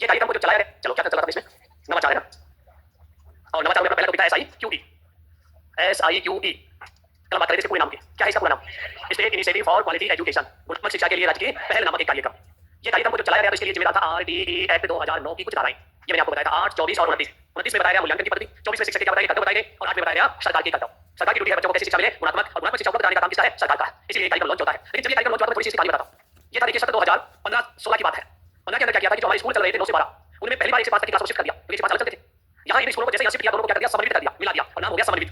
ये कार्यक्रम को जो चलाया है, चलो क्या चला था इसमें, नवाचार है ना, और नवाचार में अपना पहला टॉपिक था SIQE। कल बात करें इसके पूरे नाम की, क्या है इसका पूरा नाम, state initiative for quality education, गुणवत्ता शिक्षा के लिए राज्य के पहल नामक एक कार्यक्रम। ये कार्यक्रम को जो चलाया गया तो इसके लिए जिम्मेदार था RTE एक्ट 2009 की कुछ धाराएं, ये मैंने आपको बताया था 8, 24 और 29। 29 में बताया गया मूल्यांकन की पद्धति, 24 में शिक्षक के क्या बताया गया, कर्तव्य बताए गए, और 8 में बताया गया सरकार के कर्तव्य। सरकार की ड्यूटी है बच्चों को कैसी शिक्षा मिले, गुणात्मक, और गुणात्मक शिक्षा उपलब्ध कराने का काम किसका है, सरकार का है, इसलिए ये कार्यक्रम लॉन्च होता है। लेकिन जब ये कार्यक्रम लॉन्च हुआ तो थोड़ी सी कहानी बताता हूं। ये था देखिए सत्र 2015-16 की बात है। 15 के अंदर क्या किया था कि जो हमारे स्कूल चल रहे थे 9 से 12, उनमें पहली बार 1 से 5 तक की क्लास को शिफ्ट कर दिया, क्योंकि 1 से 5 अलग चलते थे। यहाँ इन स्कूलों को जैसे यहाँ शिफ्ट किया, दोनों को क्या कर दिया, समन्वित कर दिया, मिला दिया, और नाम हो गया समन्वित।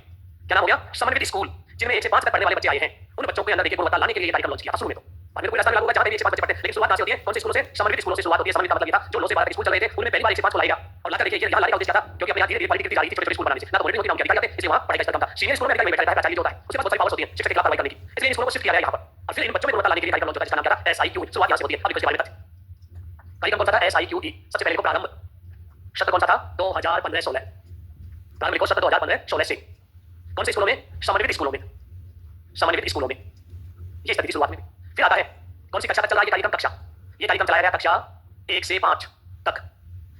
क्या नाम हो गया, समन्वित स्कूल, जिनमें 1 से 5 तक पढ़ने वाले बच्चे आए हैं। उन बच्चों के अंदर देखिए गुणवत्ता लाने के लिए ये कार्यक्रम लॉन्च किया था शुरू में। तो बाद में कोई रास्ता लागू हुआ, जहाँ पे 1 से 5 बच्चे पढ़ते हैं, लेकिन शुरुआत कहाँ से होती है, कौन से स्कूलों से, समन्वित स्कूलों से शुरुआत होती है। समन्वित का मतलब ये था जो 9 से 12 तक स्कूल चल रहे थे उनमें पहली बार 1 से 5 को लाया गया, और लाकर देखिए ये यहाँ लाने का उद्देश्य क्या था, क्योंकि अपने यहाँ धीरे-धीरे क्वालिटी गिरती जा रही थी छोटे-छोटे स्कूल बनाने से, ना तो मॉनिटरिंग होती, ना उनके अधिकारी आते, इसलिए वहाँ पढ़ाई का स्तर कम था। सीनियर स्कूल में अधिकारी बैठा रहता है, प्राचार्य जो होता है, उसके पास बहुत सारी पावर्स होती है शिक्षक के खिलाफ कार्रवाई करने की, इसलिए इन स्कूलों को शिफ्ट किया गया यहाँ पर। और फिर इन बच्चों में गुणवत्ता लाने के लिए कार्यक्रम लॉन्च होता है, जिसका नाम क्या था, SIQE। शुरुआत यहाँ से होती है, अब इसके बारे में बताते हैं। कार्यक्रम कौन सा था, SIQE। सबसे पहले को प्रारंभ सत्र कौन सा था, 2015-16। प्रारंभ को सत्र 2015-16 से कौन से स्कूलों में, समन्वित स्कूलों में, समन्वित स्कूलों में, ये स्थिति शुरुआत में। फिर आता है कौन सी कक्षा तक चल रहा है ये कार्यक्रम, कक्षा, ये कार्यक्रम चलाया गया कक्षा 1 से 5 तक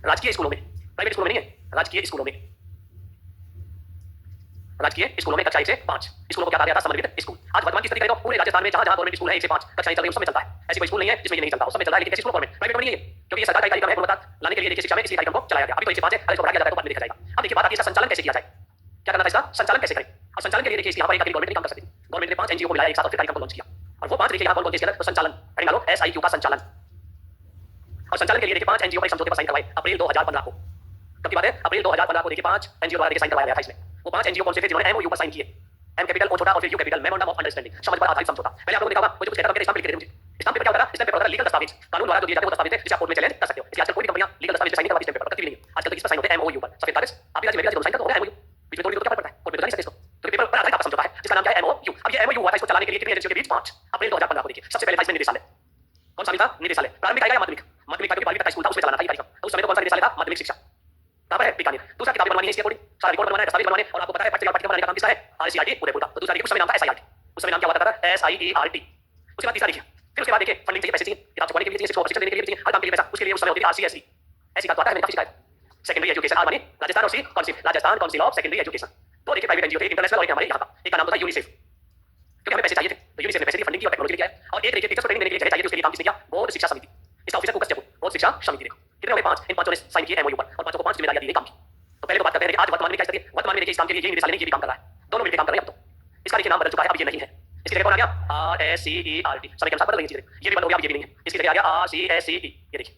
राजकीय स्कूलों में, प्राइवेट स्कूलों में नहीं है, राजकीय स्कूलों में, राजकीय स्कूलों में कक्षा 1 से 5 स्कूलों को क्या कहा गया था, समन्वित स्कूल। आज वर्तमान की स्थिति करें तो पूरे राजस्थान में जहां जहां गवर्नमेंट स्कूल है 1 से 5 कक्षाएं चल रही है, उस समय चलता है। ऐसी कोई स्कूल नहीं है जिसमें ये नहीं चलता, उस समय चल रहा है, लेकिन ऐसे स्कूल गवर्नमेंट, प्राइवेट नहीं है, क्योंकि ये सरकार का कार्यक्रम है गुणवत्ता लाने के लिए देखिए शिक्षा में, इसी कार्यक्रम को चलाया गया। अभी तो 1 से 5 है, अगर इसको बढ़ा दिया जाए तो बाद में देखा जाएगा। अब देखिए बात आती है इसका संचालन कैसे किया जाए, क्या करना था, इसका संचालन कैसे करें। और संचालन के लिए देखिए यहाँ पर एक गवर्नमेंट नहीं काम कर सकती, गवर्नमेंट ने 5 NGO को मिलाया एक साथ और फिर कार्यक्रम को लॉन्च किया, और वो 5 देखिए यहाँ कौन कौन से तो संचालन हेडिंग डालो, SIQ का संचालन। और संचालन के लिए देखिए 5 NGO पर एक समझौते पर साइन करवाए अप्रैल 2015 को। कब की बात है, अप्रैल 2015 को देखिए 5 NGO द्वारा देखिए साइन करवाया गया था इसमें। वो 5 NGO कौन से थे, जिन्होंने MOU पर साइन किए, M कैपिटल O छोटा और फिर U capital, memorandum of understanding, समझ पर आधारित समझौता। पहले आप लोगों ने देखा होगा, मुझे कुछ कहता था, स्टाम्प लिख के दे मुझे, स्टाम्प पेपर क्या होता है, स्टाम्प पेपर होता है लीगल दस्तावेज, कानून द्वारा जो दिए जाते हैं वो दस्तावेज है जिसे आप कोर्ट में चैलेंज कर सकते हो। इसलिए आजकल कोई भी कंपनियां लीगल दस्तावेज साइन नहीं करवाती स्टाम्प पेपर, करती भी नहीं है। आजकल तो इस पर साइन होते हैं MOU पर, सफेद कागज, आप भी आज मेरे साइन कर दो, हो गया MOU। बीच में तोड़ दिया तो क्या फर्क पड़ता है, कोर्ट में तो नहीं सकते इसको, तो पेपर पर आधारित आपका समझौता है जिसका नाम क्या है, MOU। अब ये MOU हुआ था, इसको चलाने के लिए कितनी एजेंसियों के बीच, 5 अप्रैल 2015 को। देखिए सबसे पहले था इसमें निदेशालय, कौन सा था, निदेशालय। प्रारंभिक आएगा या माध्यमिक, माध्यमिक का, क्योंकि 12वीं तक स्कूल था उसमें चलाना था ये कार्यक्रम, तो उस समय तो कौन सा निदेशालय था, माध्यमिक शिक्षा, कहां पर है, बीकानेर। दूसरा किताबें बनवानी है इसके अकॉर्डिंग, सारा रिकॉर्ड बनवाना है, दस्तावेज बनवाने, और आपको पता है प्रैक्टिकल पाठ्यक्रम बनाने का काम किसका है, RCRT उदयपुर का। तो दूसरा देखिए उस समय नाम था SIRT, उस समय नाम क्या हुआ था, SIERT। उसके बाद तीसरा देखिए, फिर उसके बाद देखिए फंडिंग चाहिए, पैसे चाहिए, किताब छपवाने के लिए चाहिए, शिक्षकों को प्रशिक्षण देने के लिए चाहिए, हर काम के लिए पैसा, उसके लिए उस समय होती थी RCSE। ऐसी बात आता है, मैंने काफी शिकायत। सेकेंडरी एजुकेशन, आर माने राजस्थान, और C council, Rajasthan council of secondary education. तो देखिए प्राइवेट NGO थे, इंटरनेशनल, और एक हमारे यहाँ का, एक का नाम था यूनिसेफ, क्योंकि हमें पैसे चाहिए थे, तो यूनिसेफ ने पैसे दिए, फंडिंग की और टेक्नोलॉजी लेके आए। और एक देखिए टीचर्स को ट्रेनिंग देने के लिए जगह चाहिए थी, उसके लिए काम किसने किया, बोर्ड शिक्षा समिति, इसका ऑफिसर फोकस जयपुर, बोर्ड शिक्षा समिति। देखो कितने हो गए, 5, इन 5 ने साइन किए MOU पर, और 5 को 5 जिम्मेदारियां दी गई काम की। तो पहले तो बात करते हैं कि आज वर्तमान में क्या स्थिति है। वर्तमान में देखिए इस काम के लिए ये निदेशालय नहीं, ये भी काम कर रहा है, दोनों मिलकर काम कर रहे हैं अब तो। इसका देखिए नाम बदल चुका है, अब ये नहीं है, इसकी जगह कौन आ गया, RSCERT, समय के अनुसार बदल रही चीजें, ये भी बंद हो गया, अब ये भी नहीं है, इसकी जगह आ गया RCSE, ये देखिए,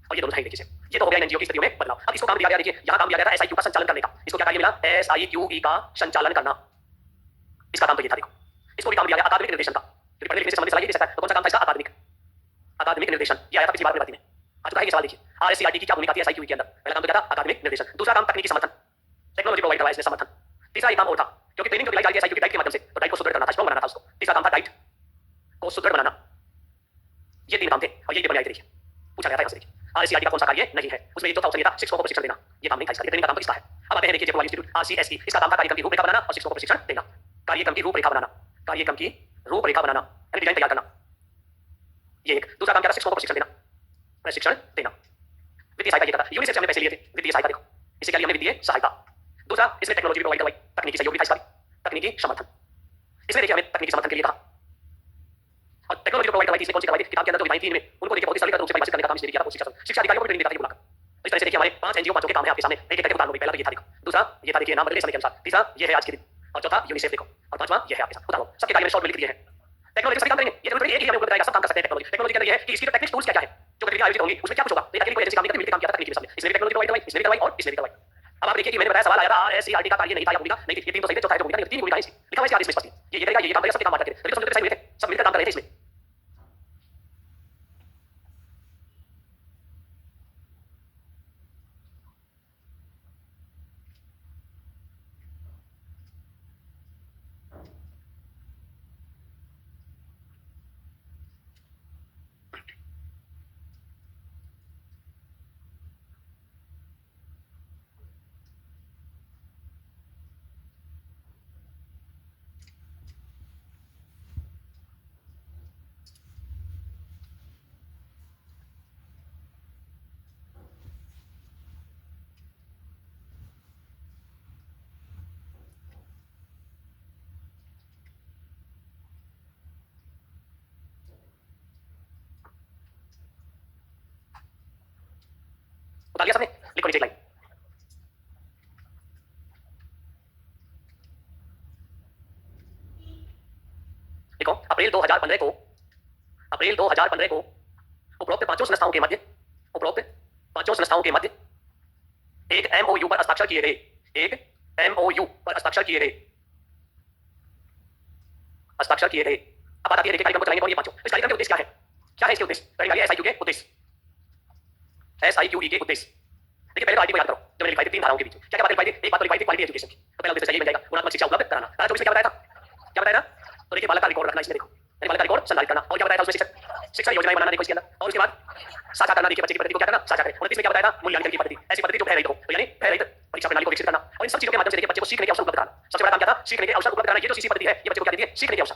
और ये दोनों है देखिए, ये तो हो गया NGO की स्थितियों में बदलाव। अब इसको काम दिया गया, देखिए यहाँ काम दिया गया था SIQ का संचालन करने का, इसको क्या कार्य मिला, SIQE का संचालन करना, इसका काम तो ये था। देखो इसको भी काम दिया गया अकादमिक निर्देशन का, क्योंकि पढ़ने लिखने से संबंधित सलाह दे सकता है, तो कौन सा काम था इसका, अकादमिक निर्देशन। ये आया था पिछली बार में भर्ती में, आज का ये सवाल देखिए, RSCRT की क्या भूमिका थी SIQE के अंदर। पहला काम तो क्या था, अकादमिक निर्देशन। दूसरा काम तकनीकी समर्थन, टेक्नोलॉजी प्रोवाइड करवाया इसने, समर्थन। तीसरा एक काम और था, क्योंकि ट्रेनिंग जो दिलाई जा रही है SIQ की डाइट के माध्यम से, तो डाइट को सुदृढ़ करना था, स्ट्रॉन्ग बनाना था उसको। तीसरा काम था डाइट को सुदृढ़ बनाना। ये 3 काम थे, और ये बनाए थे। देखिए पूछा गया था यहाँ से, देखिए RSCRT का कौन सा कार्य नहीं है, उसमें एक चौथा ऑप्शन ये था, शिक्षकों को प्रशिक्षण देना, ये काम नहीं था इसका, ट्रेनिंग का काम तो इसका है। अब आते हैं देखिए जयपुर इंस्टीट्यूट RCSE, इसका काम था कार्यक्रम की रूपरेखा बनाना और शिक्षकों को प्रशिक्षण देना, कार्यक्रम की रूपरेखा बनाना, कार्यक्रम की रूपरेखा बनाना, यानी डिजाइन तैयार करना, ये एक। दूसरा काम क्या था, शिक्षकों को प्रशिक्षण देना, प्रशिक्षण देना। वित्तीय सहायता ये था, यूनिसेफ से हमने पैसे लिए थे, वित्तीय सहायता। देखो इसे क्या लिया हमने, वित्तीय सहायता। दूसरा इसमें टेक्नोलॉजी भी प्रोवाइड करवाई, तकनीकी सहयोग भी था, इसका तकनीकी समर्थन। इसमें देखिए हमें तकनीकी समर्थन के लिए कहा, और टेक्नोलॉजी प्रोवाइड करवाई थी, इसमें कौन सी करवाई थी, किताब के अंदर जो विधाएं थी इनमें, उनको देखिए बहुत ही सरल रूप से परिभाषित करने का काम इसने किया था, शिक्षा अधिकारियों को भी ट्रेनिंग देता था ये बुलाकर। तो इस तरह से देखिए हमारे 5 NGO 5 के काम है आपके सामने, एक एक करके उदाहरण हो गए। पहला तो ये था, देखो दूसरा ये था देखिए नाम बदले समय के अनुसार, तीसरा ये है आज के दिन, और चौथा यूनिसेफ। देखो और पांचवा ये है आपके साथ उदाहरण, सबके कार्य में शॉर्ट में लिख दिए हैं। टेक्नोलॉजी सभी काम करेंगे, ये जरूरी एक ही हमें ऊपर बताएगा, सब काम कर सकते हैं। टेक्नोलॉजी के अंदर ये है कि इसकी टेक्निक्स टूल्स क्या है, जो गतिविधियां आयोजित होंगी उसमें क्या कुछ होगा, तो ये अकेली कोई एजेंसी काम नहीं करती, मिलकर काम किया था तकनीकी के सामने। इसने भी टेक्नोलॉजी प्रोवाइड करवाई, इसने भी करवाई और इसने भी करवाई। अब आप देखिए कि मैंने बताया सवाल आया था RSCRT का कार्य नहीं था या भूमिका नहीं थी, ये 3 तो सही थे, चौथा है जो भूमिका नहीं, 3 भूमिका है इसकी, लिखा हुआ है इसके आदेश में स्पष्ट, ये करेगा, ये काम करेगा, सबके काम बांट करके, तो समझते सही हुए थे, सब मिलकर काम कर रहे थे इसमें। बता दिया सबने? लिखो नीचे एक लाइन। देखो अप्रैल 2015 को उपरोक्त पांचों संस्थाओं के मध्य एक एमओयू पर हस्ताक्षर किए गए। अब बात आती है देखिए कार्यक्रम को चलाएंगे कौन ये पांचों। इस कार्यक्रम के उद्देश्य क्या है? क्या है इसके उद्देश्य? पहले एसआईक्यू के उद्देश्य, एसआईक्यूई के उद्देश्य। देखिए पहले तो आईटी को याद करो, जब मैंने लिखवाई थी तीन धाराओं के बीच क्या क्या बात लिखवाई थी? एक बात तो लिखवाई थी क्वालिटी एजुकेशन की, तो पहला उद्देश्य चाहिए मिल जाएगा गुणात्मक शिक्षा उपलब्ध कराना। धारा 24 में क्या बताया था? क्या बताया था? तो देखिए बालक का रिकॉर्ड रखना, इसमें देखो बालक का रिकॉर्ड संचालित करना। और क्या बताया था उसमें? शिक्षा योजनाएं बनाना, देखो इसके अंदर। और उसके बाद साझा करना, देखिए बच्चे की प्रगति को क्या करना, साझा करें। 29 में क्या बताया था? मूल्यांकन की पद्धति, ऐसी पद्धति जो भयरहित हो, तो यानी भयरहित परीक्षा प्रणाली को विकसित करना। और इन सब चीजों के माध्यम से देखिए बच्चे को सीखने के अवसर उपलब्ध कराना। सबसे बड़ा काम क्या था? सीखने के अवसर उपलब्ध कराना। ये जो सीसी पद्धति है ये बच्चे को क्या देती है? सीखने के अवसर।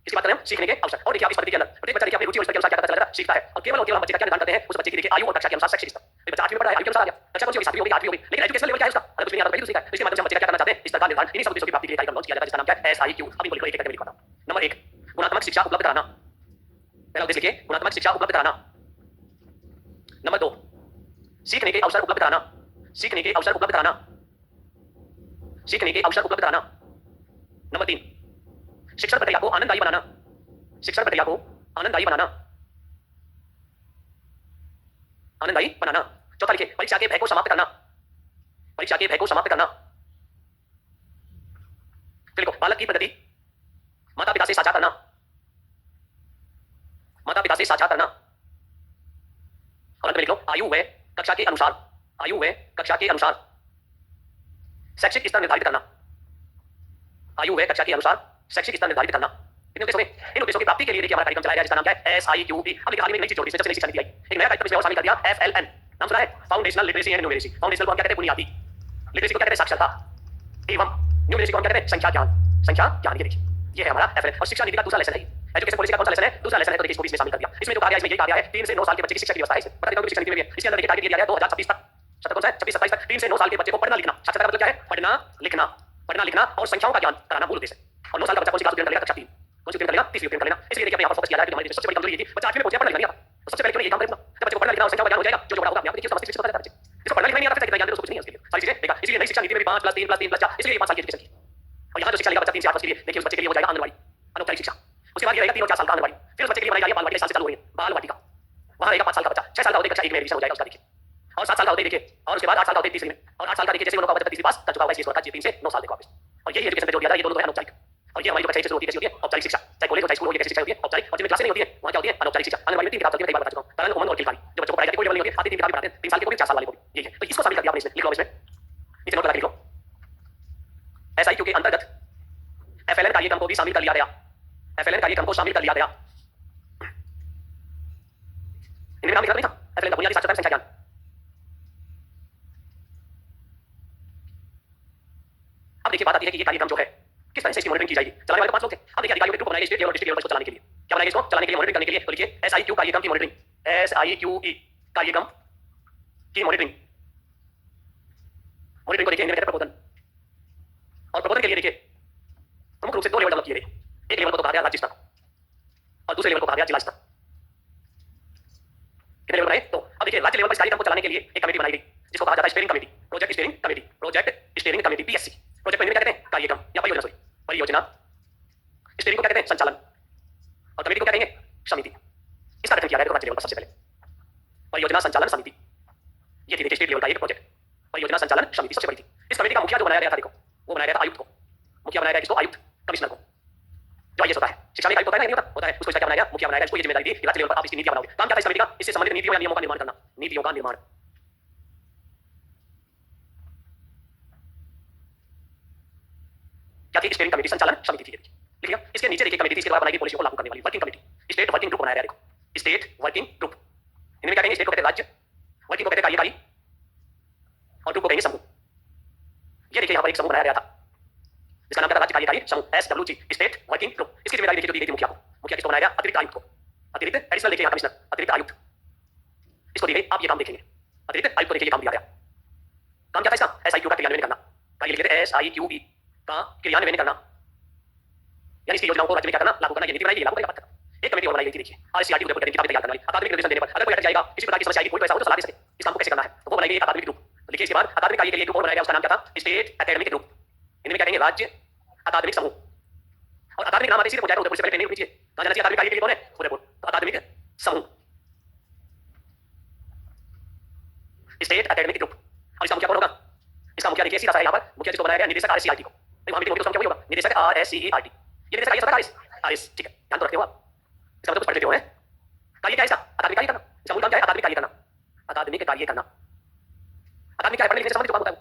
इसकी बात करें हम सीखने के अवसर। और देखिए आप इस पद्धति के अंदर प्रत्येक बच्चा देखिए अपनी रुचि और इसके अनुसार क्या करता चला सीखता है। और केवल हम बच्चे का क्या निर्धारण करते हैं? उस बच्चे की देखिए आयु और कक्षा के अनुसार शैक्षिक स्तर। बच्चा 8वीं में पढ़ रहा है, आयु के अनुसार आ गया। कक्षा कौन सी होगी? 7वीं होगी, 8वीं होगी, लेकिन एजुकेशन लेवल क्या है उसका? अगर कुछ नहीं आता तो सीखा है। इसके माध्यम से बच्चे का क्या करना चाहते हैं? स्तर का निर्धारण इन्हीं सब उद्देश्यों की प्राप्ति के लिए कार्यक्रम लॉन्च किया जाता है जिसका नाम क्या है? एसआईक्यू। अब इनको लिखो एक एक करके लिखवाता हूं। नंबर 1 गुणात्मक शिक्षा उपलब्ध कराना। पहला उद्देश्य लिखिए गुणात्मक शिक्षा उपलब्ध कराना। नंबर 2 सीखने के अवसर उपलब्ध कराना। नंबर 3 शिक्षण प्रक्रिया को आनंददायी बनाना। चौथा लिखिए परीक्षा के भय को समाप्त करना। फिर लिखो बालक की प्रगति माता पिता से साझा करना। और अंत में लिखो आयु व कक्षा के अनुसार शैक्षिक स्तर निर्धारित करना। इतने उद्देश्यों इन उद्देश्यों की प्राप्ति के लिए देखिए हमारा कार्यक्रम चलाया गया जिसका नाम क्या है? एसआईक्यूई। अब देखिए हाल ही में नई चीज जोड़ी, इसमें जब से नई शिक्षा नीति आई एक नया कार्यक्रम इसमें और शामिल कर दिया, एफएलएन। नाम सुना है? Foundational literacy and numeracy. Foundational को हम क्या कहते हैं? बुनियादी। लिटरेसी को क्या कहते हैं? साक्षरता। एवं न्यूमेरेसी को हम क्या कहते हैं? संख्या ज्ञान। ये देखिए ये है हमारा एफएलएन। और शिक्षा नीति का दूसरा लेसन है। एजुकेशन पॉलिसी का कौन सा लेसन है? दूसरा लेसन है। तो देखिए इसको भी इसमें शामिल कर दिया। इसमें जो कहा गया इसमें ये कहा गया है 3 से 9 साल के बच्चे की शिक्षा की व्यवस्था है। इसमें बता देता हूं शिक्षा नीति में भी है। इसके अंदर देखिए टारगेट दिया गया है 2026 तक। कौन सा है? 26-27 तक 3 से 9 साल के बच्चे को पढ़ना लिखना। साक्षरता का मतलब क्या है? पढ़ना लिखना और संख्याओं का ज्ञान कराना मूल उद्देश्य है। और 9 साल का बच्चा कौन सी क्लास उत्तीर्ण कर लेगा? कक्षा 3। कौन सी उत्तीर्ण कर लेगा? 30वीं उत्तीर्ण कर लेना। इसलिए देखिए यहाँ पर फोकस किया जाए कि हमारी सबसे बड़ी कमजोरी ये थी बच्चा 8वीं में पहुंचे पढ़ना लिखना नहीं आता। तो सबसे पहले क्यों ये काम करें? जब बच्चे को पढ़ना लिखना और संख्याओं का ज्ञान हो जाएगा जो बड़ा होगा अपने आप देखिए उसका मस्तिष्क पता है। जिसको पढ़ना लिखना नहीं आता फिर कितना ज्ञान दे उसको कुछ नहीं है उसके लिए सारी चीजें देखा। इसलिए नई शिक्षा नीति में भी 5 + 3 + 3 + 4 इसलिए 5 साल की एजुकेशन की। और यहाँ जो शिक्षा लेगा बच्चा 3 से 8 वर्ष के लिए देखिए उस बच्चे के लिए हो जाएगा आंगनवाड़ी अनौपचारिक शिक्षा। उसके बाद ये रहेगा 3 और 4 साल का आंगनवाड़ी। फिर उस बच्चे के लिए बनाई जा रही है बाल वाटिका, साल से चालू हो रही है बाल वाटिका। वहां रहेगा 5 साल का बच्चा। 6 साल का होते कक्षा 1 में एडमिशन हो जाएगा उसका देखिए। और 7 साल का होते देखिए और उसके बाद 8 साल का होते तीसरी में। और 8 साल का देखिए जैसे उन्होंने बच्चा तीसरी पास कर चुका होगा इसलिए इसको 3 से 9 साल देखो आप। और यही एजुकेशन पे जोर दिया था। ये दोनों तो है अनौपचारिक। और ये हमारी जो कक्षा शुरू होती है कैसी होती है? औपचारिक शिक्षा। चाहे कॉलेज हो चाहे स्कूल हो ये कैसी शिक्षा होती है? औपचारिक। और जिनमें क्लासें नहीं होती है वहां क्या होती है? अनौपचारिक शिक्षा। आंगनवाड़ी में 3 किताब चलती है, कई बार बता चुका हूं। कारण उमंग और खिलकारी जो बच्चों को पढ़ाई जाती है कोई लेवल नहीं होती है। आधी 3 किताबें पढ़ाते हैं 3 साल के को भी 4 साल वाले को भी। यही है तो इसको शामिल कर दिया आपने इसमें। लिख लो इसमें नीचे नोट लगा के लिखो। एसआईक्यू के अंतर्गत एफएलएन कार्यक्रम को भी शामिल कर लिया गया। इनमें नाम लिखा नहीं था? एफएलएन का बुनियादी साक्षरता संख्या ज्ञान। अब देखिए बात आती है कि ये कार्यक्रम जो है किस तरह से इसकी मॉनिटरिंग की जाएगी। चलाने वाले तो 5 लोग थे। अब देखिए अधिकारियों के ग्रुप बनाए गए स्टेट लेवल और डिस्ट्रिक्ट लेवल पर इसको चलाने के लिए। क्या बनाया इसको? चलाने के लिए मॉनिटरिंग करने के लिए। तो लिखिए एसआईक्यू कार्यक्रम की मॉनिटरिंग। एसआईक्यूई कार्यक्रम की मॉनिटरिंग को देखिए इनमें प्रबोधन। और प्रबोधन के लिए देखिए प्रमुख रूप से 2 लेवल डेवलप किए गए। एक लेवल को तो कहा गया राज्य स्तर और दूसरे लेवल को कहा गया जिला स्तर। कितने लेवल बनाए? तो अब देखिए राज्य लेवल पर इस कार्यक्रम को चलाने के लिए एक कमेटी बनाई गई जिसको कहा जाता है steering committee, project steering committee PSC. Project को क्या कहते हैं? कार्यक्रम या परियोजना। स्टीयरिंग को क्या कहते हैं? संचालन। और कमेटी को क्या कहेंगे? समिति। इसका गठन किया गया राज्य लेवल पर सबसे पहले परियोजना संचालन समिति। ये थी देखिए स्टेट लेवल का एक प्रोजेक्ट परियोजना संचालन समिति सबसे बड़ी थी। इस कमेटी का मुखिया जो बनाया गया था देखो वो बनाया गया था आयुक्त को। मुखिया बनाया गया किसको? आयुक्त कमिश्नर को। जो आईएएस होता है शिक्षा में आयुक्त होता है नहीं होता है उसको इसका क्या बनाया गया? मुखिया बनाया गया। इसको ये जिम्मेदारी दी राज्य लेवल पर आप इसकी नीतियां बनाओगे। काम क्या था इस कमेटी का? इससे संबंधित नीतियों या नियमों का निर्माण करना। नीतियों का निर्माण। क्या थी? स्टीयरिंग कमेटी संचालन समिति थी। लिख लिया। इसके नीचे देखिए कमेटी थी इसके द्वारा बनाई गई पॉलिसी को लागू करने वाली working committee. State working group बनाया गया देखो स्टेट वर्किंग ग्रुप। इनमें क्या कहेंगे? स्टेट को कहते हैं राज्य, वर्किंग को कहते हैं कार्यकारी और ग्रुप को कहेंगे समूह। ये देखिए यहाँ पर एक समूह बनाया गया था इसका नाम क्या था? राज्य कार्यकारी समूह एसडब्ल्यूजी स्टेट वर्किंग ग्रुप। इसकी जिम्मेदारी देखिए जो दी गई थी मुखिया को। मुखिया किसको बनाया गया? अतिरिक्त आयुक्त को। अतिरिक्त एडिशनल देखिए यहाँ कमिश्नर अतिरिक्त आयुक्त इसको दी गई। आप ये काम देखेंगे अतिरिक्त आयुक्त को देखिए ये काम दिया गया। काम क्या था इसका? एसआईक्यू का क्रियान्वयन करना। का ये लिखे थे एसआईक्यूई का क्रियान्वयन करना यानी इसकी योजनाओं को राज्य में क्या करना? लागू करना। ये नीति बनाई गई लागू करना बात करना। एक कमेटी और बनाई गई थी देखिए आईसीआरटी को किताबें तैयार करने वाली। अकादमिक निर्देशन देने पर अगर कोई अटक जाएगा किसी प्रकार की समस्या आएगी कोई तो ऐसा हो तो सलाह दे सके। इस काम को कैसे करना है, तो वो बनाएगी एक अकादमिक ग्रुप। तो लिखिए इसके बाद अकादमिक कार्य के लिए ग्रुप और बनाया गया, उसका नाम क्या था, स्टेट एकेडमिक ग्रुप। हिंदी में क्या कहेंगे, राज्य अकादमिक समूह। और अकादमिक नाम आते सीधे पहुंचाएगा उदयपुर से, पहले ट्रेनिंग होनी चाहिए, कहां जाना चाहिए अकादमिक कार्य के लिए, कौन है, उदयपुर। तो अकादमिक समूह, स्टेट एकेडमिक ग्रुप। और इसका मुखिया कौन होगा, इसका मुखिया देखिए सीधा सा है यहाँ पर, मुखिया जिसको बनाया गया निदेशक आरएससीईआरटी को। वहां मीटिंग होगी तो उसका मुखिया वही होगा, निदेशक आरएससीईआरटी। ये निदेशक आईएएस होता है, आरएस, ठीक है, ध्यान तो रखते हो आप, इसका मतलब कुछ पढ़ लेते हो। कार्य क्या है इसका, अकादमिक कार्य करना। इसका मूल काम क्या है, अकादमिक कार्य करना, अकादमिक कार्य करना। अकादमिक क्या है, पढ़ने लिखने से संबंधित जो काम होता है।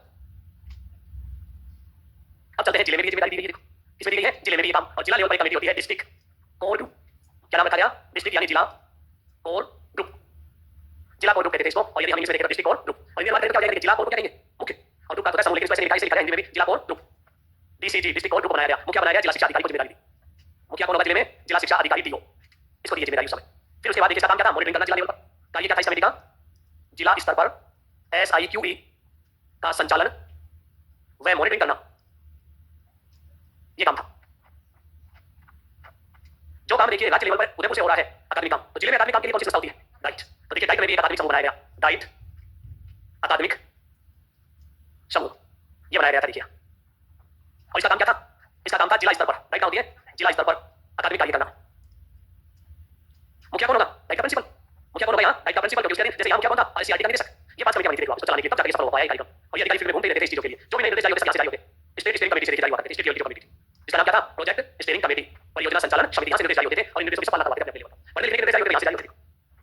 अब चलते हैं जिले में भी जिम्मेदारी दी गई है, देखो इसमें दी गई है जिले में भी काम। और जिला लेवल पर कमेटी होती है डिस्ट्रिक्ट कोर ग्रुप। क्या नाम रखा गया, डिस्ट्रिक्ट यानी जिला कोर ग्रुप, जिला कोर ग्रुप कहते हैं इसको। और यदि हम इंग्लिश में देखें तो डिस्ट्रिक्ट कोर ग्रुप। और हिंदी में क्या कहेंगे, जिला कोर को क्या कहेंगे, मुख्य। और ग्रुप का होता है समूह, लेकिन इसको ऐसे लिखा है हिंदी में भी, जिला core group, DCG, district core group बनाया गया। मुखिया बनाया गया जिला शिक्षा अधिकारी को जिम्मेदारी दी। मुखिया कौन होगा जिले में, जिला शिक्षा अधिकारी टीओ, इसको दी जिम्मेदारी उस समय। फिर उसके बाद देखिए इसका काम क्या था, मॉनिटरिंग करना जिला लेवल पर। कार्य क्या था इस कमेटी का, जिला स्तर पर एसआईक्यूई का संचालन व मॉनिटरिंग करना, ये काम था। जो काम देखिए राज्य लेवल पर उदयपुर से हो रहा है अकादमिक काम, तो जिले में अकादमिक काम के लिए कौन सी संस्था होती है, डाइट। तो देखिए डाइट में भी एक अकादमिक समूह बनाया गया, डाइट अकादमिक समूह, ये बनाया गया था देखिए। और इसका काम क्या था, इसका काम था जिला स्तर पर, डाइट होती है जिला स्तर पर अकादमिक कार्य करना। मुखिया कौन होगा, डाइट का प्रिंसिपल। मुखिया कौन होगा यहाँ, डाइट का प्रिंसिपल, क्योंकि जैसे यहाँ मुखिया कौन था, आरएससीईआरटी का निदेशक। ये पांच कमेटियां देखो, उसको चलाने के लिए तब जाके सफल हो पाया कार्यक्रम। और ये अधिकारी फील्ड में घूमते रहते थे इस चीजों के लिए, जो भी नए निर्देश जारी होते हैं, स्टेट स्टेट कमेटी से जारी हुआ करते थे, स्टेट लेवल की कमेटी। इसका नाम क्या था, प्रोजेक्ट स्टीयरिंग कमेटी, परियोजना संचालन समिति। यहाँ से निर्देश जारी होते थे और इन निर्देशों की सफलता करवाते थे अपने लेवल पर। पढ़ने लिखने के निर्देश जारी होते थे, यहाँ से जारी होते थे।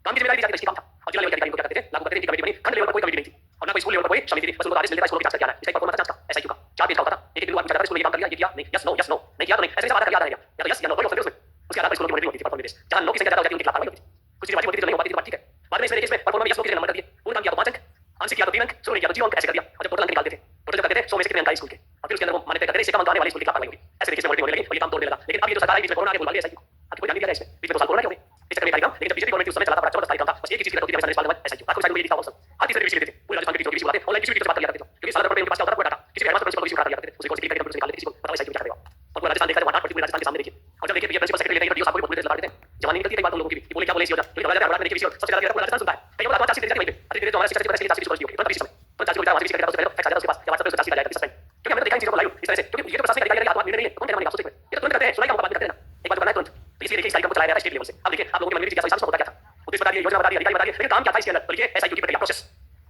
काम की जिम्मेदारी दी जाती थी, काम था। और जिला लेवल के अधिकारी को क्या करते थे, लागू करते थे, कमेटी बनी। खंड लेवल पर कोई कमेटी नहीं थी और ना कोई स्कूल लेवल पर कोई समिति थी, बस उनको आदेश मिलता है, स्कूल की जांच करके आना है। इसका एक फॉर्मूला था जांच का, एसआईक्यू का, 4 पेज का होता था। एक एक बिंदु आदमी स्कूल में काम कर लिया, ये किया नहीं, यस नो, यस नो, नहीं किया तो नहीं, ऐसे बात कर याद रहेगा, या तो यस या नो, कोई ऑप्शन उसमें। उसके आधार पर स्कूल की मॉनिटरिंग होती थी, परफॉर्मेंस निर्देश। जहां नो की संख्या ज्यादा होती थी, उनकी लापरवाही होती थी। कुछ चीजें होती थी जो नहीं हो पाती थी, ठीक है। बाद में इसमें देखिए, इसमें परफॉर्मेंस में यस नो के नंबर कर दिए, पूर्ण काम किया तो 5 अंक, आंशिक किया तो 3 अंक, शुरू नहीं किया तो 0 अंक, ऐसे कर दिया। और जब टोटल अंक निकालते थे, टोटल जब करते थे 100 में से कितने अंक आए स्कूल के, और फिर उसके अंदर वो मान्यता करते थे, इससे कम अंक आने वाले स्कूल की लापरवाही होगी। ऐसे देखिए मॉनिटरिंग होने लगी और ये काम तोड़ने लगा। लेकिन अब ये जो सरकार आई बीच में कोरोना के बुला लिया एसआईक्यू, आपको कोई ध्यान नहीं दिया इसमें, बीच में 2 साल कोरोना के हो गए। इस चक्कर में कार्यक्रम, लेकिन जब बीजेपी गवर्नमेंट उस समय चला था, बड़ा कार्यक्रम था, बस एक ही चीज की होती थी, हमेशा एसआईक्यू। आपको साइड में ये लिखा हुआ हर तीसरे विषय देते थे, पूरे राजस्थान के टीचर की बुलाते, ऑनलाइन किसी भी टीचर से बात कर लिया करते थे, क्योंकि साल भर उनके पास क्या होता था, पूरा डाटा, किसी भी एडवांस प्रिंसिपल को इश्यू करा लिया करते थे, उसे कौन सी क्लिक करके कंप्यूटर से निकाल लेते, किसी को पता एसआईक्यू क्या करेगा। और पूरा राजस्थान देखा जाए, 8 राजस्थान के सामने देखिए। और जब देखिए प्रिंसिपल सेक्रेटरी लेते हैं, साहब पूरी लगा देते हैं, जवानी निकलती है बात उन लोगों की भी, बोले क्या बोले इसी हो जाए, तो राजा देखिए विषय सबसे ज्यादा पूरा राजस्थान सुनता है। कई बार आत्मा चाची दे जाती है वहीं पे, धीरे-धीरे जो हमारा शिक्षा से चाची की होगी, तुरंत समय तो चाची को बेटा वासी करता है, उससे पहले फैक्स आ जाता है उसके पास, या व्हाट्सएप पे चाची आ जाएगा सस्पेंड। क्योंकि हमने देखा इन चीजों को लाइव इस तरह से, क्योंकि ये तो प्रशासनिक अधिकारी आत्मा निर्णय नहीं है, कौन कहना नहीं, आप सोचते हैं ये तो तुरंत करते हैं, सुनाई का बात करते हैं ना, एक बार बनाए तुरंत। तो इसलिए देखिए इस कार्यक्रम को चलाया गया स्टेट लेवल से। अब देखिए आप लोगों के मन में जिज्ञासा होता क्या था, उद्देश्य बता दिए, योजना बता दी, अधिकारी बता दिए, लेकिन काम क्या था इसके अंदर, तो देखिए एसआईक्यू की प्रक्रिया, प्रोसेस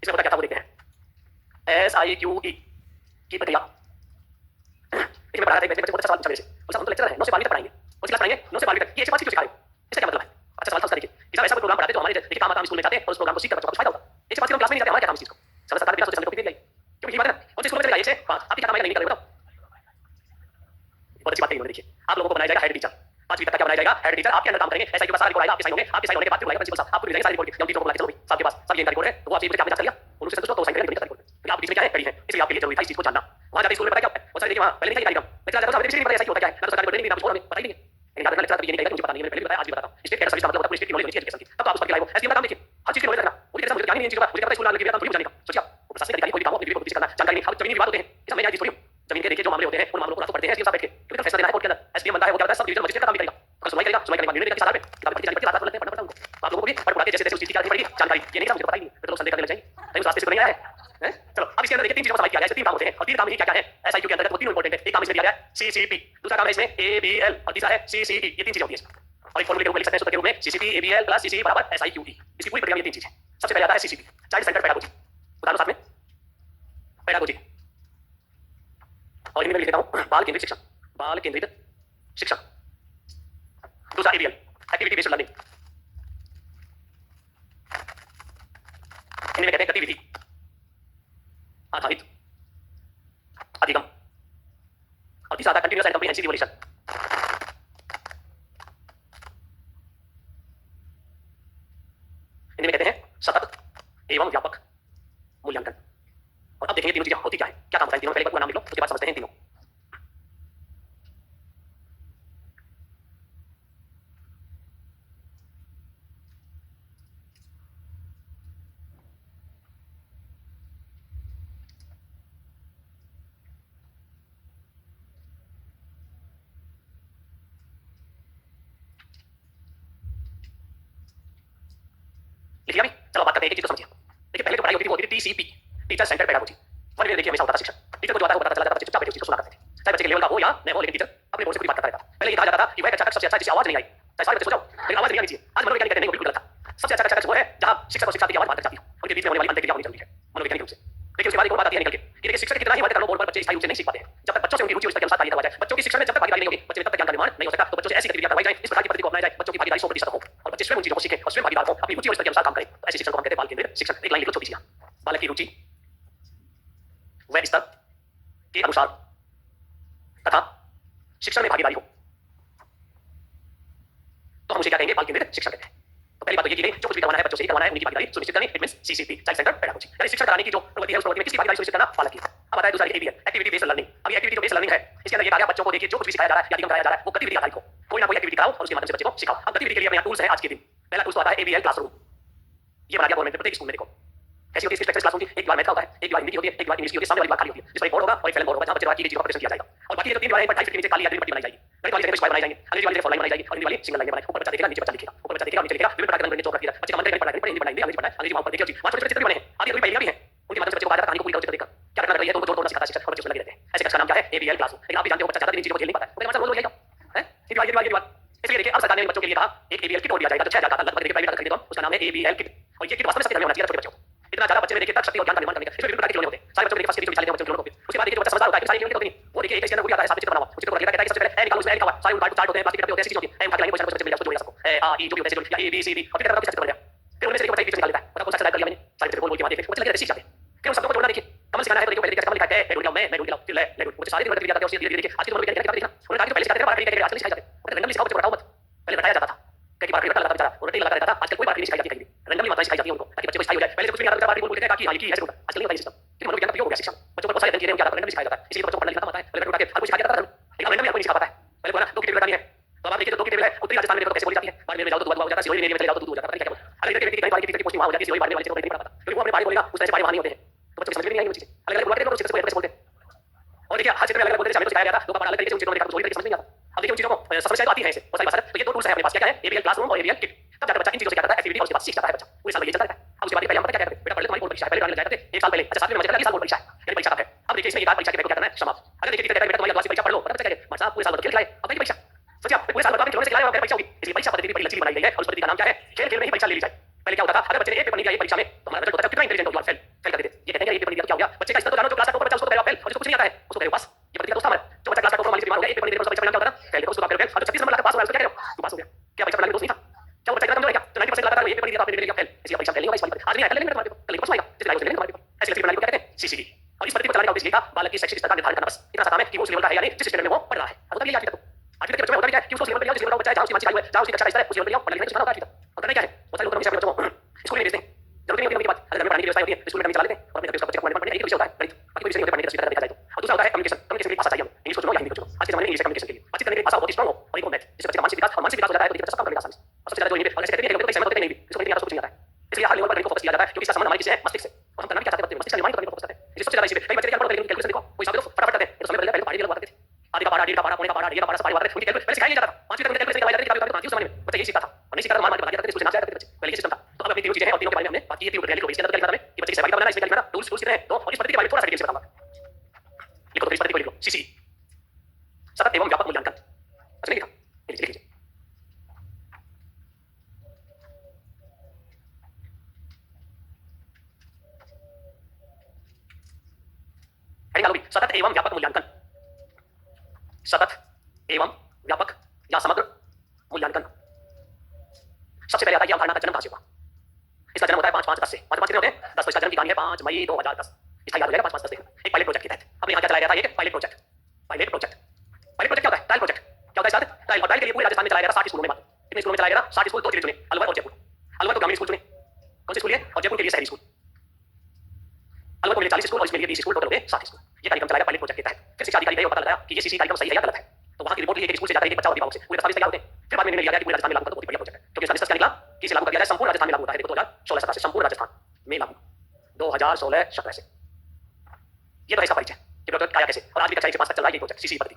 इसमें होता क्या था वो देखते हैं। एसआईक्यूई की प्रक्रिया, इसमें पढ़ाया था एक बच्चे को, अच्छा सवाल पूछा मेरे से, उसका हम तो लेक्चर है 9 से 12 तक पढ़ाएंगे, कौन सी क्लास पढ़ाएंगे, 9 से 12 तक, ये ऐसे बात क्यों सिखा रहे हो, इसका क्या मतलब है। अच्छा सवाल था उसका, देखिए कि ऐसा कोई प्रोग्राम पढ़ाते जो हमारे देखिए काम स्कूल में जाते हैं और उस प्रोग्राम को सीख कर बच्चों को फायदा होता है, ऐसे बात हम क्लास में नहीं जाते, हमारा क्या काम इस चीज को, सब सरकार के बिना सोचे समझे टॉपिक दे दी, क्योंकि ये बात है ना, कौन से स्कूल में चलेगा, 1 से 5 आपकी क्या काम आएगा, नहीं कर रहे हो बताओ। बहुत अच्छी बात है, देखिए आप लोगों को बनाया जाएगा हेड टीचर, 5वीं तक का क्या बनाया जाएगा, हेड टीचर, आपके अंदर काम करेंगे, एसआईक्यू का सारा रिकॉर्ड आएगा, आपके साइन होंगे, आपके साइन होने के बाद फिर बुलाएगा प्रिंसिपल साहब, आपको मिल जाएगा सारी रिपोर्ट, हम टीचर को बुला के चलो भाई साहब के पास सब ये रिकॉर्ड है, तो वो आपसे क्या जांच कर लिया, उनसे संतुष्ट हो तो साइन करेंगे रिपोर्ट। तो आप बीच में क्या है कड़ी है, इसलिए आपके लिए जरूरी था इस चीज को जानना। वहां जाके स्कूल में पता क्या होता है, और सारे देखिए वहां पहले नहीं था कार्यक्रम, लेकिन आज तो नहीं पता एसआईक्यू होता क्या है, ना तो सरकारी ट्रेनिंग नहीं, ना कुछ और हमें पता ही नहीं है। लेकिन याद रखना लेक्चर ये नहीं कहेगा, मुझे पता नहीं है, मैंने पहले भी बताया, आज भी बताता हूं, स्टेट कैडर सर्विस का मतलब होता है पूरी स्टेट की नॉलेज होनी चाहिए एजुकेशन की, तब तो आप उस पर लाइव हो। एसडीएम का काम देखिए, हर चीज की नॉलेज रखना, मुझे कैसा मुझे ज्ञान ही नहीं इन चीजों का, मुझे पता है स्कूल में लेके गया था थोड़ी जाने का, सोचिए आप वो प्रशासनिक अधिकारी कोई भी काम हो अपनी डिग्री को करना, जानकारी नहीं, अब जमीनी विवाद होते हैं, इस समय यहाँ थोड़ी जमीन के देखिए जो मामले होते हैं उन मामलों को ना तो पढ़ते हैं एसडीएम साहब बैठ के, क्योंकि फैसला देना है कोर्ट के अंदर, एसडीएम बनता है वो क्या करता है, सब डिवीजन मजिस्ट्रेट का काम भी करेगा, और सुनवाई करेगा, सुनवाई करने के बाद निर्णय देगा किस आधार पे, किताबें पढ़ी जानी पड़ती है, रात भर पढ़ना पड़ता है उनको। तो आप लोगों को भी पढ़ पढ़ा के जैसे जैसे उस चीज की आदत पड़ेगी जानकारी, ये नहीं था मुझे पता ही नहीं, तो लोग संदेह करने लग जाएंगे, कहीं उस रास्ते से तो नहीं आया है। चलो अब इसके अंदर देखिए 3 चीजों का सवाल किया गया है, 3 काम होते हैं और 3 काम ही क्या-क्या है एसआईक्यू के अंदर, वो तीनों इंपॉर्टेंट है। एक काम इसमें दिया गया है सीसीपी, दूसरा काम है इसमें एबीएल और तीसरा है सीसीई, ये 3 चीजें होती है इसमें। और एक फॉर्मूले के रूप में लिख सकते हैं सूत्र के रूप में सीसीपी एबीएल प्लस सीसीई बराबर एसआईक्यूई, इसकी पूरी प्रक्रिया में ये 3 चीज है। सबसे पहले आता है सीसीपी, चाइल्ड सेंटर्ड पेडागोजी, बता दो साथ में पेडागोजी, और हिंदी में लिख देता हूं बाल केंद्रित शिक्षण, बाल केंद्रित शिक्षण। दूसरा ABL activity based learning, Hindi में कहते हैं गतिविधि आधारित अधिगम, और तीसरा आता है continuous and comprehensive evolution. Hindi में कहते हैं सतत एवं व्यापक मूल्यांकन। और अब देखेंगे तीनों चीजें होती क्या है, क्या काम होता है तीनों, पहले पूरा नाम लिख लो, उसके बाद समझते हैं तीनों। लिखिए अभी, चलो बात करते हैं एक चीज को समझिए। देखिए पहले जो पढ़ाई होती थी TCP, teacher centre pedagogy. One में देखिए हमेशा होता था शिक्षण। टीचर को जो आता है वो पता चला जाता था, बच्चे चुपचाप बैठे उस चीज को सुना करते थे। चाहे बच्चे के लेवल का हो या न हो, लेकिन टीचर अपने बोर्ड से खुद बात करता रहता। पहले ये कहा जाता था कि वह कक्षा का सबसे अच्छा जिसकी आवाज नहीं आई। चाहे सारे बच्चे सो जाओ, लेकिन आवाज नहीं आनी चाहिए। आज मनोवैज्ञानिक कहते हैं वो बिल्कुल गलत था। सबसे अच्छा कक्षा वो है जहां शिक्षक और शिक्षार्थी की आवाज बात कर जाती हो। उनके बीच में होने वाली अंतरक्रिया होनी जरूरी है मनोवैज्ञानिक रूप से। देखिए उसके बाद एक और बात आती है निकल के कि देखिए शिक्षक कितना ही वर्क कर लो, बोर्ड पर बच्चे स्थायी रूप से नहीं सीख पाते हैं। जब तक बच्चों से उनकी रुचि और उसके अनुसार कार्य करवाया जाए, बच्चों की शिक्षण में जब तक भागीदारी नहीं होगी, बच्चे में तब तक ज्ञान का निर्माण नहीं हो सकता। तो बच्चों से ऐसी गतिविधियां करवाई जाए, इस प्रकार की पद्धति को अपनाया जाए, बच्चों की भागीदारी 100% हो और बच्चे स्वयं उन चीजों को सीखें और स्वयं भागीदार हो, अपनी रुचि और स्तर के अनुसार काम करें। तो ऐसे शिक्षण को हम कहते हैं बाल केंद्रित शिक्षण। एक लाइन लिख लो छोटी सी, बालक की रुचि व स्तर के अनुसार तथा शिक्षण में भागीदारी हो, तो हम उसे क्या कहेंगे? बाल केंद्रित शिक्षण कहते हैं। तो पहली बात तो ये की गई, जो कुछ भी करवाना है बच्चों से करवाना है, उनकी भागीदारी सुनिश्चित करनी। It means CCP, child centre pedagogy. यानी शिक्षण कराने की जो प्रवृत्ति है उस प्रवृत्ति में किसकी भागीदारी सुनिश्चित करना? बालक की। अब आता है दूसरा एबीएल, एक्टिविटी बेस्ड लर्निंग। अब ये एक्टिविटी बेस्ड लर्निंग है, इसके अंदर ये कहा गया बच्चों को देखिए जो कुछ भी सिखाया जा रहा है या अधिगम कराया जा रहा है वो गतिविधि आधारित हो। कोई ना कोई एक्टिविटी कराओ और उसके माध्यम से बच्चे को सिखाओ। अब गतिविधि के लिए अपने टूल्स है आज के दिन। पहला टूल्स आता है एबीएल क्लासरूम। ये बना दिया गवर्नमेंट ने प्रत्येक स्कूल में। देखो कैसी होती है इसकी क्लासरूम की, एक बार मैथ का होता है, एक बार हिंदी की होती है, एक बार इंग्लिश की होती है, सामने वाली बात खाली होती है, जिस पर एक बोर्ड होगा और एक फैलन बोर्ड होगा जहां बच्चे द्वारा की गई चीजों का प्रदर्शन किया जाएगा। और बाकी जो तीन दीवारें पर 2.5 फीट के नीचे काली या ग्रीन पट्टी बनाई जाएगी। गणित वाली जगह स्क्वायर बनाई जाएंगे, अंग्रेजी वाली जगह फोर लाइन बनाई जाएगी और हिंदी वाली सिंगल लाइन बनाई। ऊपर बच्चा देखेगा, नीचे बच्चा लिखेगा, ऊपर बच्चा देखेगा, नीचे लिखेगा, विभिन्न प्रकार के रंग चौक रखिएगा। बच्चे का मन करेगा पढ़ना, हिंदी पढ़ना, अंग्रेजी पढ़ना, अंग्रेजी वहां पर देखिए जी। वहां छोटे छोटे चित्र भी बने हैं, आधी अधूरी पहेलियां भी हैं। उनके माध्यम से बच्चों को कहा जाता है कहानी को पूरी करो चित्र देखकर क्या करना चाहिए, तो उनको जोड़ तोड़ना सिखाता है शिक्षक और बच्चे उसमें लगे रहते हैं। ऐसे कक्षा का नाम क्या है? ABL classroom. लेकिन आप भी जानते हो बच्चा ज्यादा दिन इन चीजों को झेल नहीं पाता है, तो रोज यही है ये दीवार। इसलिए देखिए अब सरकार ने बच्चों के लिए कहा एक एबीएल किट और दिया जाएगा जो 6000 का लगभग देखिए प्राइवेट खरीदे तो उसका नाम है एबीएल किट। और ये किट वास्तव में सबके घर में होना चाहिए छोटे बच्चों को। इतना ज्यादा बच्चे में देखिए तर्क शक्ति और ज्ञान का निर्माण करने का। इसमें विभिन्न प्रकार के खिलौने होते हैं, सारे बच्चों के देखिए फर्स्ट के बीच में लेते हैं बच्चों के खिलौनों को। उसके बाद देखिए जो बच्चा समझदार होता है सारे खिलौने होते नहीं, वो देखिए एक इसके अंदर गुड़िया आता है, सारे चित्र बना हुआ, उस चित्र को लेकर कहता है कि सबसे पहले ए निकालो, उसमें ए लिखा हुआ, सारे कार्ड चार्ट होते हैं, प्लास्टिक के होते हैं, ऐसी चीजें होती हैं। ए उठा के लाएंगे क्वेश्चन बच्चे मिल जाए, उसको जोड़ दिया सबको ए आ ई जो भी होता है या ए बी सी डी और फिर कहता है कि चित्र बन गया। फिर उनमें से देखिए बच्चा एक पीछे निकाल लेता है, पता कौन सा एक्सरसाइज कर लिया मैंने, सारे चित्र बोल बोल के बाद देखिए बच्चे लगे रहते सीख जाते हैं। फिर उन शब्दों को जोड़ना देखिए कमल सिखाना है तो देखिए पहले कैसे कमल लिखा है मैं ढूंढ गया, मैं ढूंढ गया, फिर ले ढूंढ, बच्चे सारे दिन गतिविधि करते हैं। उससे धीरे धीरे देखिए आज की मनोविज्ञान क्या देखना उन्होंने कहा कि पहले सिखाते थे बारह आजकल नहीं सिखाए जाते। रैंडमली सिखाओ, बच्चे को बताओ मत। पहले बताया जाता था कई बार रटा लगाता बेचारा और रटे लगाता रहता था, आजकल कोई बात नहीं सिखाई जाती कहीं भी, रैंडमली मात्राएं सिखाई जाती हैं उनको ताकि बच्चे को स्थायी हो जाए। पहले से कुछ भी नहीं आता बार बोल बोल के कहा कि हां ये की ऐसे होता, आजकल नहीं होता सिस्टम। लेकिन मनोविज्ञान का प्रयोग हो गया शिक्षा, बच्चों को बहुत सारे अध्ययन किए उनके आधार पर रैंडमली सिखाया जाता है। इसलिए बच्चों को पढ़ना लिखना आता है, पहले उठा के हर कुछ सिखाया जाता था, लेकिन रैंडमली कोई नहीं सिखा पाता है। पहले को ना दो की टेबल लगानी है, तो आप देखिए तो दो की टेबल है, उत्तरी राजस्थान में देखो कैसे बोली जाती है, बाड़मेर में जाओ तो दुआ हो जाता है, सिरोही में चले जाओ तो दूध हो जाता है, पता नहीं क्या बोलते। अलग अलग व्यक्ति कई बार की पोस्टिंग वहां हो जाती है, सिरोही बाड़मेर वाले से नहीं पढ़ा पाता क्योंकि वो अपने बारे बोलेगा उस तरह से बारे वहां नहीं होते हैं, तो बच्चों को समझ में नहीं आई वो चीजें। अलग अलग बुलाते हैं शिक्षक को ऐसे बोलते हैं। और देखिए हर क्षेत्र में अलग अलग बोलते हैं, हमें तो सिखाया गया था, दो का पढ़ा अलग तरीके से उन चीजों में देखा तो वही तरीके समझ नहीं आता। अब देखिए उन चीजों को समस्या तो आती है ऐसे बहुत सारी भाषा। तो ये दो टूल्स है अपने पास, क्या है एबीएल क्लासरूम और एबीएल किट। तब जाकर बच्चा इन चीजों से क्या करता है एक्टिविटी और उसके बाद सीख जाता है बच्चा, पूरे साल में ये चलता रहता है। अब उसके बाद पहले हम पता क्या करते हैं, बेटा पहले तुम्हारी बोर्ड परीक्षा है, पहले लग जाता है एक साल पहले, अच्छा 7वें में चला, इस साल बोर्ड परीक्षा है यानी परीक्षा कब है। अब देखिए इसमें एक बार परीक्षा के पेपर क्या करना है समाप्त। अगर देखिए कहता है बेटा तुम्हारी वार्षिक परीक्षा पढ़ लो, बच्चा कहेगा मां साहब पूरे साल भर खेल खिलाए, अब नहीं परीक्षा सोचिए आप पूरे साल भर खिलौने से खिलाए और फिर परीक्षा होगी। इसलिए परीक्षा पद्धति बड़ी लचीली बनाई गई है और उस पद्धति का नाम क्या है? खेल खेल में ही परीक्षा ले ली जाए। पहले क्या होता था, अगर बच्चे ने एक पेपर नहीं दिया एक परीक्षा में तो हमारा रिजल्ट होता है कितना इंटेलिजेंट हो, फेल फेल कर देते। ये कहते हैं ये पेपर नहीं दिया तो क्या हो गया, बच्चे का स्तर तो जानो, जो क्लास का टॉपर बच्चा उसको करेगा फेल और जिसको कुछ नहीं आता है उसको करेगा पास। ये पद्धति का दोस्त हमारा जो बच्चा क्लास का टॉपर वाली बीमार हो गया, एक पेपर नहीं दे रहा उसका परिणाम क्या होता है फेल, तो उसको फेल और 36 नंबर लाकर पास हो गया, उसको क्या करेगा तू पास हो गया। क्या परीक्षा प्रणाली में दोस्त नहीं था, क्या वो बच्चा इतना कमजोर है क्या जो 90% लाता है, एक पेपर नहीं दिया तो आपने ले लिया फेल, इसलिए परीक्षा फेल नहीं होगा। इस वाली आज नहीं आया कल लेंगे तुम्हारे पेपर, कल परसों आएगा, जिस लाइफ से लेंगे तुम्हारे पेपर। ऐसी लचीली प्रणाली को कहते हैं सीसीडी। और इस पद्धति को चलाने का उद्देश्य था बालक की शैक्षिक स्तर का निर्धारण करना, बस इतना सा काम है कि वो उस लेवल का है या नहीं जिस स्टैंडर्ड में वो पढ़ रहा है। अब ये आज तक आज के बच्चों में होता क्या है कि उसको लेवल पर लिया जिस लेवल का बच्चा है, जहां उसकी मानसिक आयु है, जहां उसकी कक्षा का स्तर है, उस लेवल पर लिया पढ़ना लिखना सिखाना होता है। और करना क्या है बहुत सारे लोग हमेशा अपने बच्चों को स्कूल में भेजते हैं, जरूरत नहीं होती उनकी बात, अगर घर में पढ़ाने की व्यवस्था होती है स्कूल में कमी चला लेते हैं और अपने बच्चे को पढ़ने एक विषय होता है गणित, बाकी कोई विषय नहीं होता पढ़ने का सुविधा देखा जाए तो। और दूसरा होता है कम्युनिकेशन, कम्युनिकेशन के लिए भाषा चाहिए, इंग्लिश को चुनो या हिंदी को चुनो। आज के जमाने में इंग्लिश कम्युनिकेशन के लिए बातचीत करने के लिए भाषा बहुत स्ट्रांग हो और एक मैथ, जिससे बच्चे का मानसिक विकास और मानसिक विकास हो जाता है तो बच्चा सब काम करेगा आसानी से। और सबसे ज्यादा जो इनमें और ऐसे कहते हैं कि सहमत होते नहीं भी इसको नहीं आता, कुछ नहीं आता है। इसलिए हर लेवल पर गणित को फोकस किया जाता है क्योंकि इसका संबंध हमारे किसी है मस्तिष्क से और हम करना भी चाहते हैं मस्तिष्क का निर्माण करने को फोकस करते हैं। इसलिए सबसे ज्यादा इसलिए कई बच्चे क्या पढ़ते हैं कैलकुलेशन देखो कोई साबित फटाफट करते हैं तो समय बदल पहले पहाड़ी लगवाते थे, आधे का पारा डेढ़ का पारा पौने का पारा डेढ़ का पारा सारी बातें उनकी कैलकुलेशन पहले सिखाया नहीं जाता था। 5वीं तक उन्हें कैलकुलेशन करवाया जाता था, किताबें उस समय में बच्चा यही सीखता था और नहीं सीखता तो मार मार के भाग जाते थे, स्कूल से नाच जाते थे बच्चे, पहले ये सिस्टम था। तो अब अपनी तीनों चीजें हैं और तीनों के बारे में हमने बात की है, तीनों रियलिटी को इसके अंदर क्या लिखा था कि बच्चे की सहभागिता बनाना, इसमें क्या लिखना टूल्स टूल्स कितने हैं। तो और इस पद्धति के बारे में थोड़ा सा डिटेल से बताऊंगा। लिखो तो इस पद्धति को लिख लो सीसी, सतत एवं व्यापक मूल्यांकन। अच्छा नहीं लिखा, लिख लीजिए। सतत एवं व्यापक मूल्यांकन, सतत एवं व्यापक या समग्र मूल्यांकन। सबसे पहले आता है कि अवधारणा का जन्म कहां से हुआ। इसका जन्म होता है 5-5-10 से। 5-5 कितने होते हैं 10, तो इसका जन्म की कहानी है 5 मई 2010। इसका याद हो जाएगा 5-5-10 देखना, एक पायलट प्रोजेक्ट के तहत। हमने यहाँ क्या चलाया गया था, एक pilot project. Pilot project, pilot project क्या होता है, ट्रायल प्रोजेक्ट क्या होता है, ट्रायल। और ट्रायल के लिए पूरे राजस्थान में चलाया गया था 60 स्कूलों में। कितने स्कूलों में चलाया गया था, 60 स्कूल, दो जिले चुने, अलवर और जयपुर। अलवर तो ग्रामीण स्कूल चुने, कौन से स्कूल है, और जयपुर के लिए शहरी स्कूल। अलवर को मिले 40 स्कूल और इसमें लिए 20 स्कूल, टोटल हो गए 60 स्कूल। ये कार्यक्रम चलाया पायलट प्रोजेक्ट के तहत। फिर शिक्षा अधिकारी गए और पता लगाया कि ये सीसी कार्यक्रम सही है या गलत है। तो वहां की रिपोर्ट ली एक स्कूल से जाकर एक बच्चा और अभिभावक से पूरे दस्तावेज तैयार होते हैं। फिर बाद में निर्णय लिया गया कि पूरे राजस्थान में लागू कर दो, बहुत बढ़िया प्रोजेक्ट है। क्योंकि इसका निष्कर्ष क्या निकला कि इसे लागू कर दिया जाए, संपूर्ण राजस्थान में लागू होता है। देखो 2016-17 से संपूर्ण राजस्थान में लागू, 2016-17 से। ये तो इसका परिचय कि प्रोजेक्ट आया कैसे और आज भी कक्षा 1 से 5 तक चल रहा है ये प्रोजेक्ट सीसी पद्धति।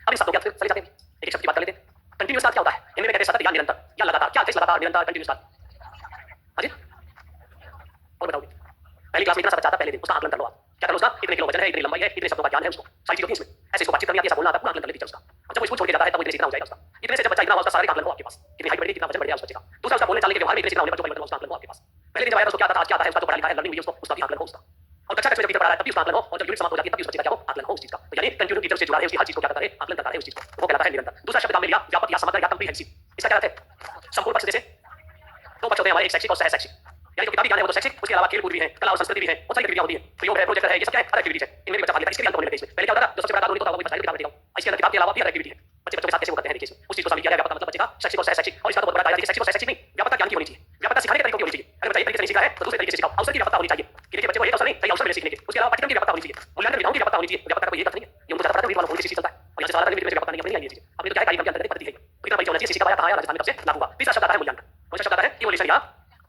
अब इन शब्दों की चले जाते हैं, एक शब्द की बात कर लेते हैं। कंटीन्यूअस क्या होता है, इनमें कहते हैं सतत या निरंतर या लगातार। क्या है लगातार निरंतर कंटीन्यूअस? हाँ जी, और बताओ पहली क्लास में इतना सब बच्चा था, पहले दिन उसका आकलन कर लो आप, क्या करो उसका, इतने किलो वजन है, इतनी लंबाई है, इतने शब्दों का ज्ञान है, उसको सारी चीजें इसमें ऐसे इसको बातचीत करनी आती है, ऐसा बोलना आता है, पूरा आकलन कर ले टीचर उसका। और जब वो स्कूल छोड़ के जाता है तब वो इतने सीखना हो जाएगा उसका, इतने से जब बच्चा इतना हुआ उसका सारे आकलन हो आपके पास, कितनी हाइट बढ़ गई, कितना वजन बढ़ गया उस बच्चे का। दूसरा उसका बोलने चालने के व्यवहार में इतने सीखना होने पर जो परिवर्तन उसका आकलन हो आपके पास। पहले दिन जब आया था उसको क्या आता था, आज क्या आता है, उसका जो पढ़ा लिखा है लर्निंग हुई उसको, उसका भी आकलन हो उसका। और कक्षा में जब टीचर पढ़ा रहा है तब भी उसका आकलन हो, और जब यूनिट समाप्त हो जाती है तब भी उस बच्चे का क्या हो, आकलन हो उस चीज का। तो यानी कंटिन्यू टीचर से जुड़ा रहे, उसकी हर चीज को क्या करता रहे, आकलन करता रहे उस चीज को, वो कहलाता है निरंतर। दूसरा शब्द काम में लिया व्यापक या समग्र या कम्प्रीहेंसिव, इसका क्या अर्थ है, संपूर्ण पक्ष जैसे दो पक्ष होते हैं हमारे, एक शैक्षिक और सह शैक्षिक। यानी जो किताबी ज्ञान है वो तो शैक्षिक, उसके अलावा खेल कूद भी है, कला और संस्कृति भी है, बहुत सारी गतिविधियां होती है, प्रयोग है, प्रोजेक्ट है, ये सब क्या है, हर एक्टिविटीज है, इनमें भी बच्चा भाग लेता है। इसके लिए अंत होने लगे इसमें, पहले क्या होता था, जो सबसे बड़ा कार्य होता था वो बच्चा किताब पढ़ेगा, इसके अंदर किताब के अलावा भी हर एक्टिविटी है, बच्चे बच्चों के साथ कैसे वो करते हैं देखिए इसमें, उस चीज को शामिल किया गया। व्यापक का मतलब बच्चे का शैक्षिक और सह शैक्षिक, और इसका तो बहुत बड़ा कार्य देखिए, शैक्षिक और सह शैक्षिक नहीं, व्यापक ज्ञान की होनी चाहिए, व्यापक सिखाने के तरीके की होनी चाहिए। अगर बच्चा एक तरीके से सीखा है तो दूसरे तरीके से सिखाओ, अवसर की व्यापकता होनी चाहिए कि देखिए बच्चे को एक अवसर नहीं कई अवसर मिले सीखने के, उसके अलावा पाठ्यक्रम की व्यापकता होनी चाहिए, मूल्यांकन विधाओं की व्यापकता होनी चाहिए। व्यापकता का कोई एक अर्थ नहीं है, ये उनको ज्यादा पता है वाला चीज चलता है, और यहाँ से सवाल आता है मेरे व्यापकता नहीं अपनी आई है चीज, अब ये तो क्या है कार्यक्रम के अंतर्गत पद्धति है, तो इतना परिचय होना चाहिए, सीखा पाया कहां है, राजस्थान में कब से लागू हुआ। तीसरा शब्द आता है मूल्यांकन, कौन सा शब्द आता है, इवोल्यूशन या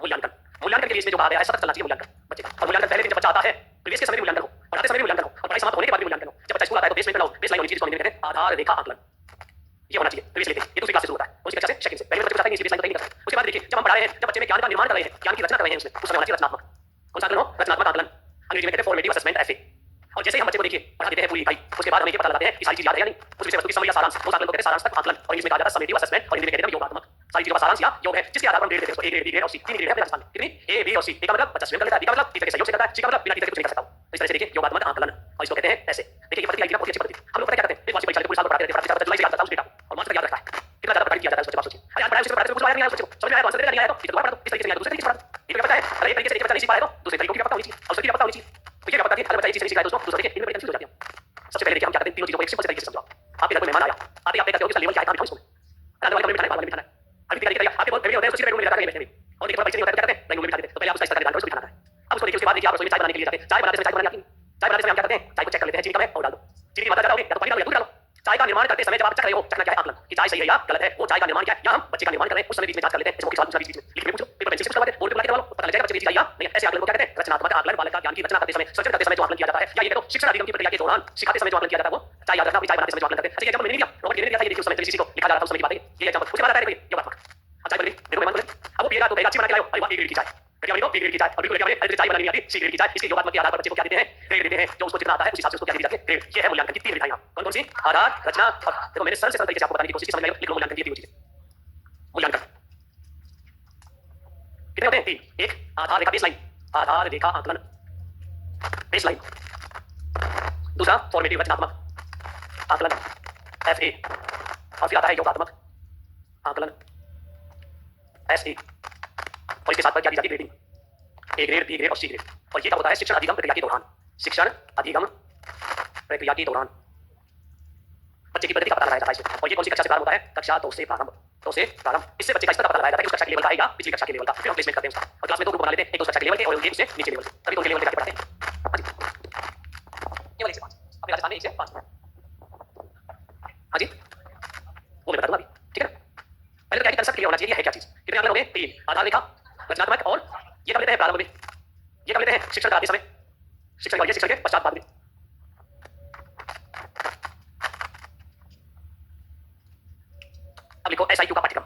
मूल्यांकन। मूल्यांकन के लिए इसमें जो कहा गया है सतत चलना चाहिए मूल्यांकन बच्चे का, और मूल्यांकन पहले दिन जब बच्चा आता है प्रवेश के समय भी मूल्यांकन हो, पढ़ाते समय भी मूल्यांकन हो, और पढ़ाई समाप्त होने के बाद भी मूल्यांकन हो। जब बच्चा स्कूल आता है तो बेस में बनाओ, बेस लाइन होनी चाहिए, जिसको अंग्रेजी में कहते हैं आधार रेखा आकलन, ये होना चाहिए प्रवेश लेते हैं। ये दूसरी क्लास से शुरू होता है, उसकी कक्षा से सेकंड से, पहले बच्चे को बताते हैं बेस लाइन तो नहीं करते। उसके बाद देखिए जब हम पढ़ा रहे हैं, जब बच्चे में ज्ञान का निर्माण कर रहे हैं, ज्ञान की रचना कर रहे हैं, उसमें उस समय होना चाहिए रचनात्मक, कौन सा आकलन हो, रचनात्मक आकलन, अंग्रेजी में कहते हैं फॉर्मेटिव असेसमेंट एफए। और जैसे ही हम बच्चे को देखिए पढ़ा देते हैं पूरी इकाई, उसके बाद हमें ये पता लगाते हैं कि सारी चीज याद है या नहीं, उस विषय वस्तु की समझ या सारांश, उस आकलन को कहते हैं सारांश आकलन, और इंग्लिश में कहा जाता है समेटिव असेसमेंट, और हिंदी में कहते हैं योगात्मक। सारी चीजों का सारांश या योग है, जिसके आधार पर हम ग्रेड देते हैं उसको, ए ग्रेड, बी ग्रेड और सी, तीन ग्रेड है राजस्थान में, कितनी ए बी और सी। ए का मतलब बच्चा स्वयं कर लेता है, बी का मतलब टीचर के सहयोग से करता है, सी का मतलब बिना टीचर के कुछ नहीं कर सकता। तो इस तरह से देखिए योगात्मक आकलन, और इसको कहते हैं ऐसे। देखिए ये पद्धति आई बहुत अच्छी पद्धति, हम लोग पता क्या करते हैं, एक वार्षिक परीक्षा पूरे साल पढ़ाते रहते हैं, पढ़ाते जुलाई से याद करता है उस डेटा को, और मार्च तक याद रखता है, कितना ज्यादा प्रकट किया जाता है उस बच्चे को। सोचिए अरे यार पढ़ाया उसे पढ़ाते कुछ आया नहीं आया बच्चे को, समझ में आया तो आंसर देगा, नहीं आया तो दोबारा पढ़ा दो, इस तरीके से याद, दूसरे तरीके से पढ़ा दो, ये पता है। अरे एक तरीके से एक बच्चा नहीं सीख पाया तो दूसरे तरीकों की व्यापकता होनी चाहिए, अवसर की व्यापकता होनी चाहिए। तो ये व्यापकता थी, अगर बच्चा एक चीज नहीं सीखा है दोस्तों, दूसरा देखिए इनमें बड़ी कंफ्यूज हो जाती है। सबसे पहले देखिए हम क्या करते हैं, तीनों चीजों को एक सिंपल से तरीके से समझो। आपके घर कोई मेहमान आया, आते आप करते हो कि उसका लेवल क्या है, काम दिखाओ इसको, अंदर वाले कमरे में बिठाना है, बाहर वाले में बिठाना है। अभी तैयारी करिए, आपके बहुत फैमिली होते हैं, उसको सीधे बेडरूम में ले जाकर बैठे हुए, और देखिए परिचय नहीं होता है तो क्या करते हैं, ड्राइंग रूम में बिठा देते हैं। तो पहले आप उसका स्तर जान करो, उसको बिठाना है। अब उसको देखिए, उसके बाद देखिए आप रसोई में चाय बनाने के लिए जाते हैं, चाय बनाते समय चाय बनाने आती है, चाय बनाते समय हम क्या करते हैं, चाय को चेक कर लेते हैं, चीनी कम है और डाल दो, चीनी की मात्रा ज्यादा होगी या तो पानी डालो या दूध डालो। चाय का निर्माण करते समय जब आप चख रहे हो, चखना क्या है, आकलन कि चाय सही है या गलत है, वो चाय का निर्माण क्या है, या हम बच्चे का निर्माण कर रहे हैं, उस समय बीच में जांच कर लेते हैं। इसको सवाल पूछना बीच में लिख के पूछो, पेपर पेंसिल से करवा दे, बोर्ड पे बुला के करवा लो, पता लग जाएगा बच्चे की चीज या नहीं। ऐसे आकलन को क्या कहते हैं, रचनात्मक आकलन। बालक का ज्ञान की रचना करते समय, सर्जन करते समय जो आकलन किया जाता है, या ये कहो शिक्षण अधिगम की प्रक्रिया के दौरान सिखाते समय जो आकलन किया जाता है, वो चाय याद रखना, चाय बनाते समय जो आकलन करते हैं। अच्छा ये एग्जांपल मैंने नहीं लिया, रॉबर्ट केनेडी ने दिया था, ये देखिए उस समय किसी को लिखा जा रहा था, उस समय की बात है ये एग्जांपल। उसके बाद आता है देखिए योगात्मक, अच्छा बोलिए देखो मेहमान बोले, अब वो पिएगा तो पहले अच्छी बना के लाओ, अरे वाह ए ग्रेड की चाय, कटिया वाली को बी ग्रेड की चाय, और बिल्कुल क्या बोले, अरे चाय बनानी नहीं आती, सी ग्रेड की चाय। इसके योगात्मक के आधार पर बच्चे को क्या देते हैं, ग्रेड देते हैं, जो उसको जितना आता है उस हिसाब से उसको क्या दी जाती है, ग्रेड। ये है मूल्यांकन की तीन विधाएं। कौन कौन सी, आधार, रचना और देखो मैंने सरल से सरल तरीके से आपको बताने की कोशिश की, समझ में आएगा, लिख लो मूल्यांकन की तीन चीजें। मूल्यांकन कितने होते हैं, तीन। एक आधार रेखा बेसलाइन, आधार रेखा आकलन बेसलाइन। दूसरा फॉर्मेटिव रचनात्मक आकलन एफ ए, और फिर आता है योगात्मक आकलन एस ए, और इसके साथ क्या दी जाती है, grading, A grade, B grade और सी ग्रेड। और ये कब होता है, शिक्षण अधिगम प्रक्रिया के दौरान, शिक्षण अधिगम प्रक्रिया के दौरान बच्चे की प्रगति का पता लगाया जाता है इसमें। और ये कौन सी कक्षा से प्रारंभ होता है, कक्षा 2 से प्रारंभ, 2 से प्रारंभ। इससे बच्चे का स्तर पता लगाया जाता है कि उस कक्षा के लेवल का है या पिछली कक्षा के लेवल का, फिर हम प्लेसमेंट करते हैं उसका, और क्लास में दो ग्रुप बना लेते हैं, एक उस कक्षा के लेवल के और एक उससे नीचे लेवल के, तभी तो उनके लेवल पे जाके पढ़ाते हैं। हाँ जी, ये वाले से 5 अपने राजस्थान में 1 से 5। हाँ जी वो मैं बता दूंगा अभी, ठीक है। पहले तो क्या कंसेप्ट क्लियर होना चाहिए, ये है क्या चीज। कितने आकलन हो गए, 3, आधार रेखा, रचनात्मक, और ये कर लेते हैं प्रारंभ में, ये कर लेते हैं शिक्षण कराते समय, शिक्षण का शिक्षण के पश्चात बाद में। अब लिखो एसआईक्यू का पाठ्यक्रम,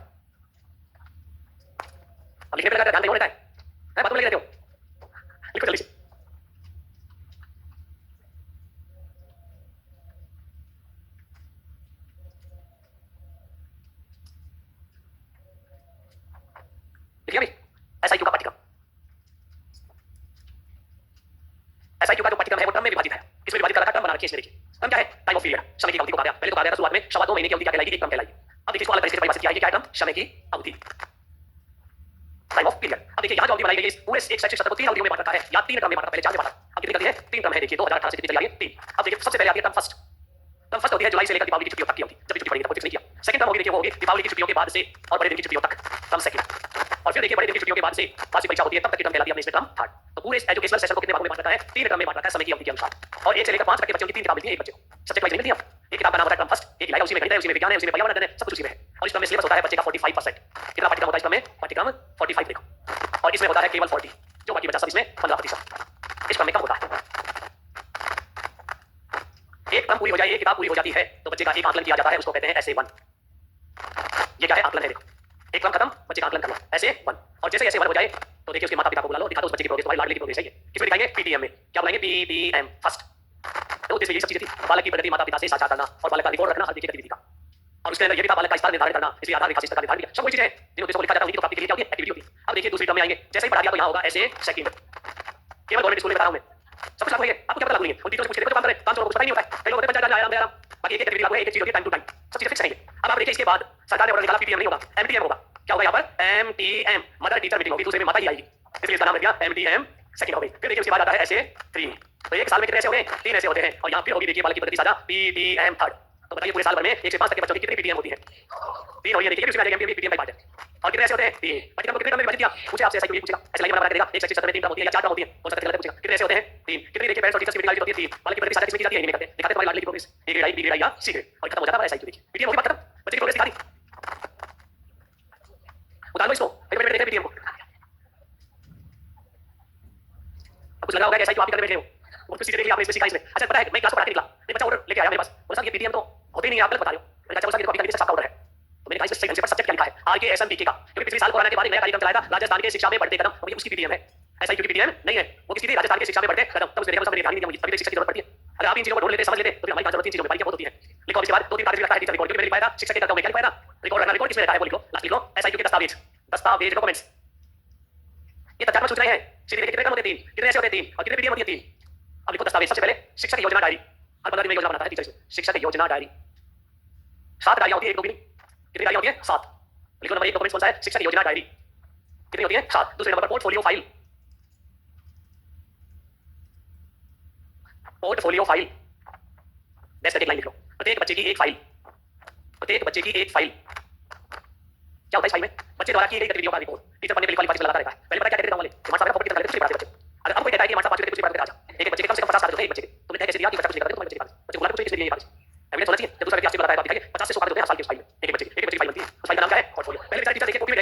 अब लिखने पे लगा ध्यान नहीं होता है, बातों में लगे रहते हो, लिखो जल्दी से। लिखिए अभी एसआईक्यू का पाठ्यक्रम, एसआईक्यू का जो पाठ्यक्रम है वो टर्म में विभाजित है, इसमें विभाजित कर रखा, टर्म बना रखी है इसमें। देखिए टर्म क्या है, टाइम ऑफ पीरियड, समय की अवधि को कहा गया। पहले तो कहा गया था शुरुआत में सवा 2 महीने की अवधि क्या कहलाएगी, एक टर्म कहलाएगी। अब देखिए इसको अलग तरीके से परिभाषित किया है, क्या है टर्म, समय की अवधि, टाइम ऑफ पीरियड। अब देखिए यहाँ जो अवधि बनाई गई है, पूरे एक शैक्षिक सत्र को 3 अवधियों में बांट रखा है, या 3 टर्म में बांटा, पहले 4 में बांटा, अब कितनी करती है, 3 टर्म है। देखिए 2018 से कितनी चली आ रही है, 3। अब देखिए सबसे पहले आती है टर्म फर्स्ट, टर्म फर्स्ट होती है जुलाई से लेकर दीपावली की छुट्टियों तक की अवधि, जब भी छुट्टी पड़ेगी तब कुछ नहीं किया। सेकंड टर्म होगी, देखिए वो होगी दीपावली की छुट्टियों के बाद से और बड़े दिन की छुट्टियों तक, टर्म सेकंड। और फिर देखिए बड़े दिन की छुट्टियों के बाद से वार्षिक परीक्षा होती है, तब तक की टर्म कहलाती है अपने इसमें टर्म थर्ड। तो पूरे एजुकेशनल सेशन को कितने भागों में बांट रखा है, 3 टर्म में बांट रखा है समय की अवधि के अनुसार। और 1 से लेकर 5 तक के बच्चों की 3 किताब मिलती है एक बच्चे को, सब्जेक्ट वाइज नहीं मिलती है। एक किताब का नाम होता है टर्म फर्स्ट, एक लाया उसी में गणित है, उसी में विज्ञान है, उसी में पर्यावरण है, सब कुछ उसी में है। और इस टर्म में सिलेबस होता है बच्चे का 45%। कितना पाठ्यक्रम होता है इस टर्म में, पाठ्यक्रम 45 देखो, और इसमें होता है केवल 40, जो बाकी बचा सब इसमें 15%। इस टर्म में कम होता है। एक टर्म पूरी हो जाए, एक किताब पूरी हो जाती है तो बच्चे का एक आकलन किया जाता है, उसको कहते हैं एसे 1। ये क्या है, आकलन है। देखो एक टर्म खत्म, बच्चे का आकलन कर लो, एसे 1। और जैसे जैसे 1 हो जाए तो देखिए उसके माता पिता को बुला लो, दिखा दो उस बच्चे की प्रोग्रेस, तुम्हारी लाडली की प्रोग्रेस है ये। किसमें दिखाएंगे? पीटीएम में। क्या बुलाएंगे? PTM first. तो उद्देश्य यही सब चीजें थी, बालक की प्रगति माता पिता से साझा करना और बालक का रिकॉर्ड रखना हर देखिए गतिविधि का। और उसके अंदर ये भी था बालक का स्तर निर्धारित करना, इसलिए आधार रेखा से स्तर का निर्धारण किया। सब वही चीजें हैं जिन उद्देश्यों को लिखा जाता है, उन्हीं की तो प्राप्ति के लिए क्या होती है? एक्टिविटी होती है। अब देखिए दूसरी टर्म में आएंगे, जैसे ही पढ़ा दिया तो यहाँ होगा ऐसे सेकंड। केवल गवर्नमेंट स्कूल में बता रहा हूं मैं, सब कुछ लागू है। आपको क्या पता लागू नहीं है? उन टीचर्स से पूछ के देखो, काम करें, काम छोड़ो, कुछ पता ही नहीं होता है। कई लोग होते हैं पंचायत आया आराम, बाकी एक एक एक्टिविटी लागू है, एक एक चीज होती है टाइम टू टाइम, सब चीजें फिक्स रहेंगे। अब आप देखिए इसके बाद सरकार ने ऑर्डर निकाला, पीटीएम नहीं होगा, एमटीएम होगा। क्या होगा यहाँ पर? एमटीएम, मदर टीचर मीटिंग होगी, दूसरे में माता ही आएगी, इसलिए इसका नाम रख दिया एमटीएम सेकंड हो गई। फिर देखिए उसके बाद आता है ऐसे 3। तो एक साल में कितने ऐसे हो गए? 3 ऐसे होते हैं। और यहाँ फिर होगी देखिए बालक की प्रगति साझा पीटीएम थर्ड। तो बताइए पूरे साल भर में 1 से 5 तक के बच्चों की कितनी पीटीएम होती है? 3 होगी। देखिए उसमें आ जाएगा एमटीएम पीटीएम का पार्ट है। और कितने ऐसे होते हैं? 3। बच्चे को कितने टर्म में विभाजित किया? पूछे आपसे, ऐसा क्यों पूछेगा? ऐसे लाइन बना के देगा, एक सेक्शन में 3 टर्म होती है या 4 टर्म होती है, कौन सा गलत पूछेगा? कितने ऐसे होते हैं? 3। कितनी देखिए पेरेंट्स और टीचर्स की मीटिंग होती है? 3। बालक की प्रगति साझा किसमें की जाती है? नहीं करते, दिखाते तुम्हारी लाडली की प्रोग्रेस, ए ग्रेड आई, बी ग्रेड आई या सी ग्रेड, और खत्म हो जाता है। ऐसा ही देखिए पीटीएम होगी, बात खत्म, बच्चे की प्रोग्रेस दिखा दी। उतार लो इसको, देखते हैं पीटीएम को। अब कुछ लगा होगा कि ऐसा ही तो आप ही करने बैठे हो, और कुछ चीजें देख ली आपने, इसमें सीखा इसमें। अच्छा पता है मैं क्लास को पढ़ा के निकला, एक बच्चा ऑर्डर लेके आया मेरे पास, बोला साहब ये पीटीएम तो होते नहीं है, आप गलत बता रहे हो। मैंने कहा चलो सर ये कॉपी करके सबका ऑर्डर है। तो मैंने कहा इसमें सही ढंग से सब्जेक्ट क्या लिखा है? आरकेएसएमपीके का, क्योंकि पिछले साल कोरोना के बाद एक नया कार्यक्रम चलाया था राजस्थान के शिक्षा में बढ़ते कदम, तो ये उसकी पीटीएम है। ऐसा ही क्योंकि पीटीएम नहीं है, वो किसी राजस्थान के शिक्षा में बढ़ते कदम, तब उसने देखा मेरे ध्यान नहीं दिया, अभी शिक्षा की जरूरत पड़ती है। अगर आप इन चीजों को ढूंढ लेते समझ लेते तो फिर हमारी जरूरत 3 चीजों में बाकी बहुत होती है। लिखो इसके बाद 2-3 कागज लगता है टीचर रिकॉर्ड, क्योंकि मैंने लिखा था शिक्षक के करता हूं मैं, क्या लिखा था? रिकॉर्ड रखना, रिकॉर्ड किसमें रहता है वो लिखो, लास्ट लिखो ऐसा ही क्योंकि दस्तावेज, दस्तावेज डॉक्यूमेंट्स, ये तथ्यात्मक सूचनाएं हैं। सीधे कितने क्रम होते हैं? 3। कितने ऐसे होते हैं? 3। और कितने पीटीएम होती है? 3। अब लिखो दस्तावेज। सबसे पहले शिक्षक योजना डायरी, हर 15 दिन में योजना बनाता है टीचर। शिक्षक योजना डायरी 7 डायरियां होती है, 1 2 कितनी डायरियां होती है? 7। लिखो नंबर 1 डॉक्यूमेंट कौन सा है? शिक्षक योजना डायरी, कितनी होती है? 7। दूसरे नंबर पर portfolio file, portfolio file best एक लाइन लिख लो, प्रत्येक बच्चे की एक फाइल, प्रत्येक बच्चे की एक फाइल। क्या होता है इस फाइल में? बच्चे द्वारा की गई गतिविधियों का रिपोर्ट, टीचर पढ़ने के लिए फाइल लगाता रहता है। पहले पता क्या कहते थे हमारे मार्क्स साहब फोटो कितने कुछ पढ़ाते बच्चे। अगर आपको कहता है कि मार्क्स 5 कुछ पढ़ाते आ जा, एक बच्चे के कम से कम 50 कागज होते हैं, एक बच्चे के, तुमने तय कैसे दिया कि बच्चा कुछ नहीं करता, तुम्हारे बच्चे के कागज, बच्चे को कुछ नहीं चाहिए कागज, एविडेंस होना चाहिए। जब दूसरा व्यक्ति आपसे बताता है तो आप दिखाइए 50 से 100 कागज होते हैं हर साल की फाइल में, एक बच्चे के पास फाइल बनती है, उस फाइल का नाम क्या है? पोर्टफोलियो। पहले बेचारे टीचर देखिए कॉपी में